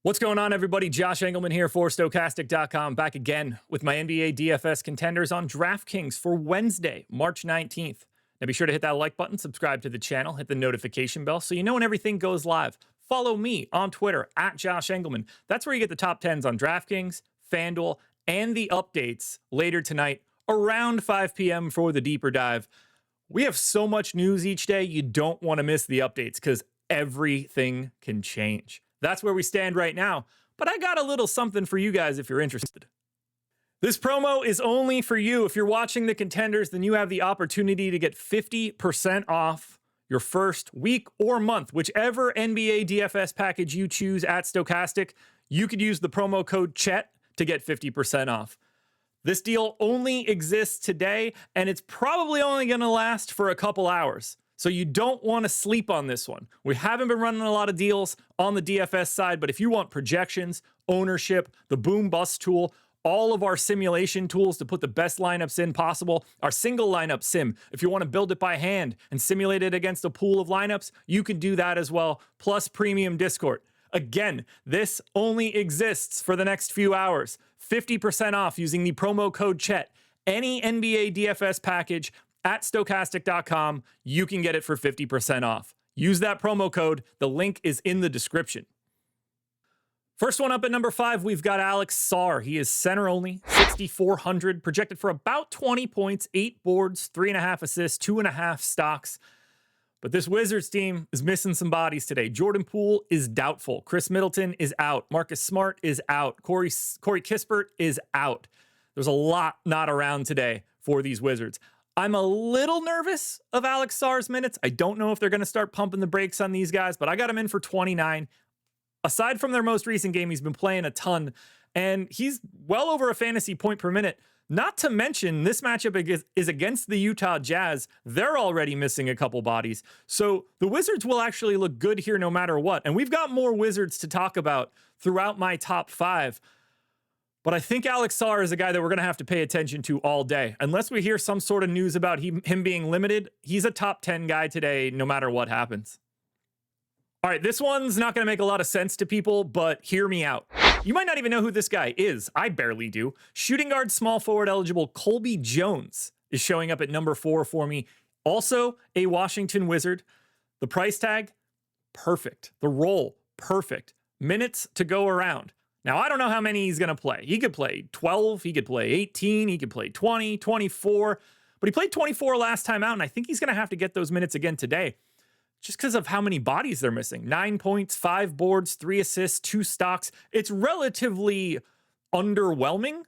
What's going on, everybody? Josh Engleman here for Stokastic.com, back again with my NBA DFS contenders on DraftKings for Wednesday, March 19th. Now be sure to hit that like button, subscribe to the channel, hit the notification bell so you know when everything goes live. Follow me on Twitter at Josh Engleman. That's where you get the top 10s on DraftKings, FanDuel, and the updates later tonight around 5 p.m. for the deeper dive. We have so much news each day, you don't want to miss the updates because everything can change. That's where we stand right now, but I got a little something for you guys if you're interested. This promo is only for you. If you're watching the contenders, then you have the opportunity to get 50% off your first week or month, whichever NBA DFS package you choose at Stokastic. You could use the promo code CHET to get 50% off. This deal only exists today, and it's probably only going to last for a couple hours. So you don't want to sleep on this one. We haven't been running a lot of deals on the DFS side, but if you want projections, ownership, the boom bust tool, all of our simulation tools to put the best lineups in possible, our single lineup sim, if you want to build it by hand and simulate it against a pool of lineups, you can do that as well, plus premium Discord. Again, this only exists for the next few hours. 50% off using the promo code CHET. Any NBA DFS package at Stokastic.com, you can get it for 50% off. Use that promo code. The link is in the description. First one up at number 5, we've got Alex Sarr. He is center only, 6,400, projected for about 20 points, 8 boards, 3.5 assists, 2.5 stocks. But this Wizards team is missing some bodies today. Jordan Poole is doubtful. Chris Middleton is out. Marcus Smart is out. Corey Kispert is out. There's a lot not around today for these Wizards. I'm a little nervous of Alex Sarr's minutes. I don't know if they're going to start pumping the brakes on these guys, but I got him in for 29. Aside from their most recent game, he's been playing a ton, and he's well over a fantasy point per minute. Not to mention, this matchup is against the Utah Jazz. They're already missing a couple bodies. So the Wizards will actually look good here no matter what. And we've got more Wizards to talk about throughout my top 5. But I think Alex Sarr is a guy that we're going to have to pay attention to all day. Unless we hear some sort of news about him being limited, he's a top 10 guy today, no matter what happens. All right, this one's not going to make a lot of sense to people, but hear me out. You might not even know who this guy is. I barely do. Shooting guard, small forward eligible Colby Jones is showing up at number 4 for me. Also a Washington Wizard. The price tag, perfect. The role, perfect. Minutes to go around. Now, I don't know how many he's going to play. He could play 12, he could play 18, he could play 20, 24, but he played 24 last time out, and I think he's going to have to get those minutes again today just because of how many bodies they're missing. 9 points, 5 boards, 3 assists, 2 stocks. It's relatively underwhelming,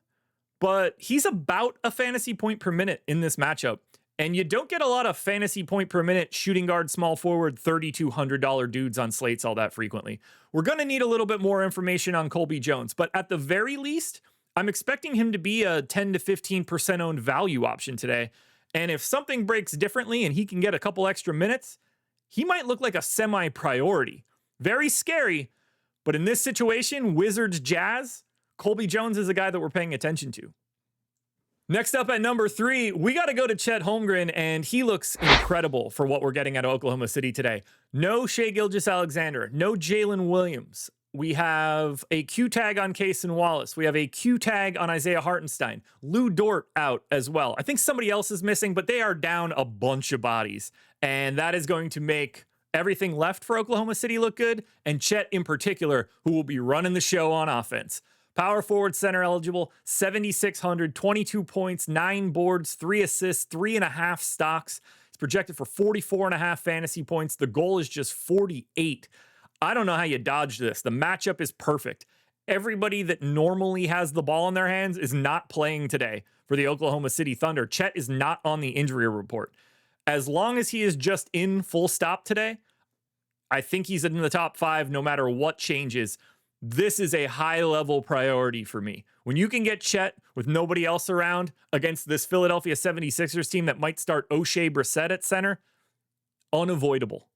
but he's about a fantasy point per minute in this matchup. And you don't get a lot of fantasy point per minute shooting guard, small forward, $3,200 dudes on slates all that frequently. We're going to need a little bit more information on Colby Jones, but at the very least, I'm expecting him to be a 10 to 15% owned value option today. And if something breaks differently and he can get a couple extra minutes, he might look like a semi-priority. Very scary, but in this situation, Wizards Jazz, Colby Jones is a guy that we're paying attention to. Next up at number 3, we got to go to Chet Holmgren, and he looks incredible for what we're getting out of Oklahoma City today. No Shai Gilgeous-Alexander, no Jalen Williams. We have a Q tag on Cason Wallace. We have a Q tag on Isaiah Hartenstein. Lou Dort out as well. I think somebody else is missing, but they are down a bunch of bodies, and that is going to make everything left for Oklahoma City look good, and Chet in particular, who will be running the show on offense. Power forward, center eligible, 7,600, 22 points, 9 boards, 3 assists, 3.5 stocks. It's projected for 44.5 fantasy points. The goal is just 48. I don't know how you dodged this. The matchup is perfect. Everybody that normally has the ball in their hands is not playing today for the Oklahoma City Thunder. Chet is not on the injury report. As long as he is just in full stop today, I think he's in the top 5 no matter what changes. This is a high-level priority for me. When you can get Chet with nobody else around against this Philadelphia 76ers team that might start O'Shea Brissett at center, unavoidable.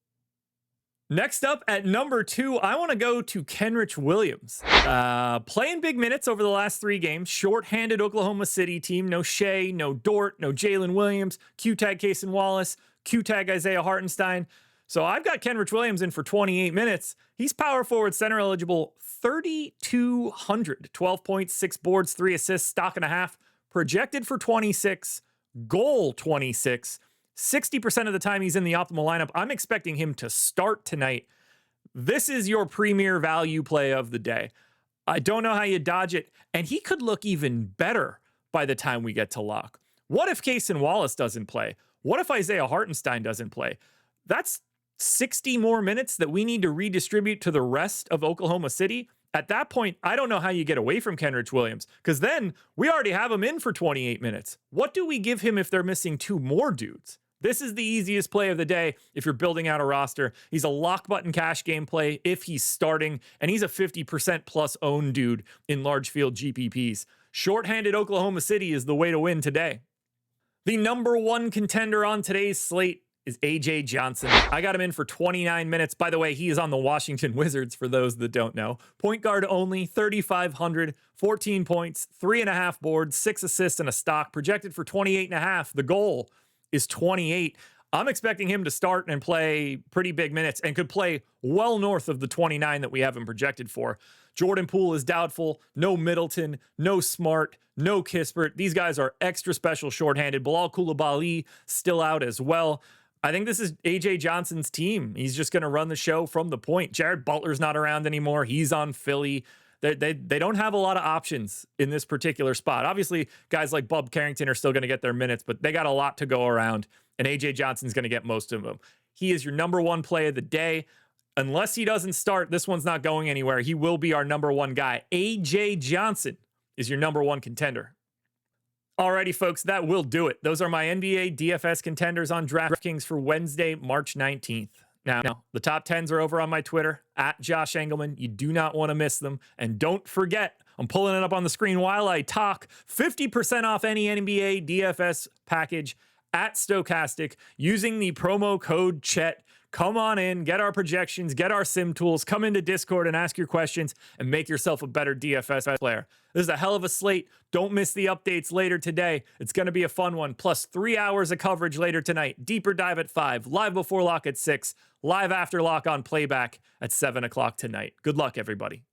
Next up at number 2, I want to go to Kenrich Williams. Playing big minutes over the last 3 games. Short-handed Oklahoma City team. No Shea, no Dort, no Jalen Williams. Q-tag Cason Wallace. Q-tag Isaiah Hartenstein. So I've got Kenrich Williams in for 28 minutes. He's power forward center eligible, 3,200, 12 points, 6 boards, 3 assists, stock and a half, projected for 26, goal 26. 60% of the time he's in the optimal lineup. I'm expecting him to start tonight. This is your premier value play of the day. I don't know how you dodge it, and he could look even better by the time we get to lock. What if Cason Wallace doesn't play? What if Isaiah Hartenstein doesn't play? That's 60 more minutes that we need to redistribute to the rest of Oklahoma City. At that point, I don't know how you get away from Kenrich Williams, because then we already have him in for 28 minutes. What do we give him if they're missing 2 more dudes? This is the easiest play of the day if you're building out a roster. He's a lock button cash game play if he's starting, and he's a 50% plus owned dude in large field GPPs. Shorthanded Oklahoma City is the way to win today. The number 1 contender on today's slate is AJ Johnson. I got him in for 29 minutes. By the way, he is on the Washington Wizards, for those that don't know. Point guard only, 3,500, 14 points, 3.5 boards, 6 assists, and a stock. Projected for 28.5. The goal is 28. I'm expecting him to start and play pretty big minutes and could play well north of the 29 that we have him projected for. Jordan Poole is doubtful. No Middleton, no Smart, no Kispert. These guys are extra special shorthanded. Bilal Coulibaly still out as well. I think this is AJ Johnson's team. He's just going to run the show from the point. Jared Butler's not around anymore. He's on Philly. They don't have a lot of options in this particular spot. Obviously, guys like Bub Carrington are still going to get their minutes, but they got a lot to go around, and AJ Johnson's going to get most of them. He is your number 1 play of the day. Unless he doesn't start, this one's not going anywhere. He will be our number 1 guy. AJ Johnson is your number 1 contender. Alrighty, folks, that will do it. Those are my NBA DFS contenders on DraftKings for Wednesday, March 19th. Now, the top 10s are over on my Twitter, at Josh Engleman. You do not want to miss them. And don't forget, I'm pulling it up on the screen while I talk, 50% off any NBA DFS package at Stokastic using the promo code CHET. Come on in, get our projections, get our sim tools, come into Discord and ask your questions and make yourself a better DFS player. This is a hell of a slate. Don't miss the updates later today. It's going to be a fun one. Plus 3 hours of coverage later tonight. Deeper dive at 5, live before lock at 6, live after lock on playback at 7 o'clock tonight. Good luck, everybody.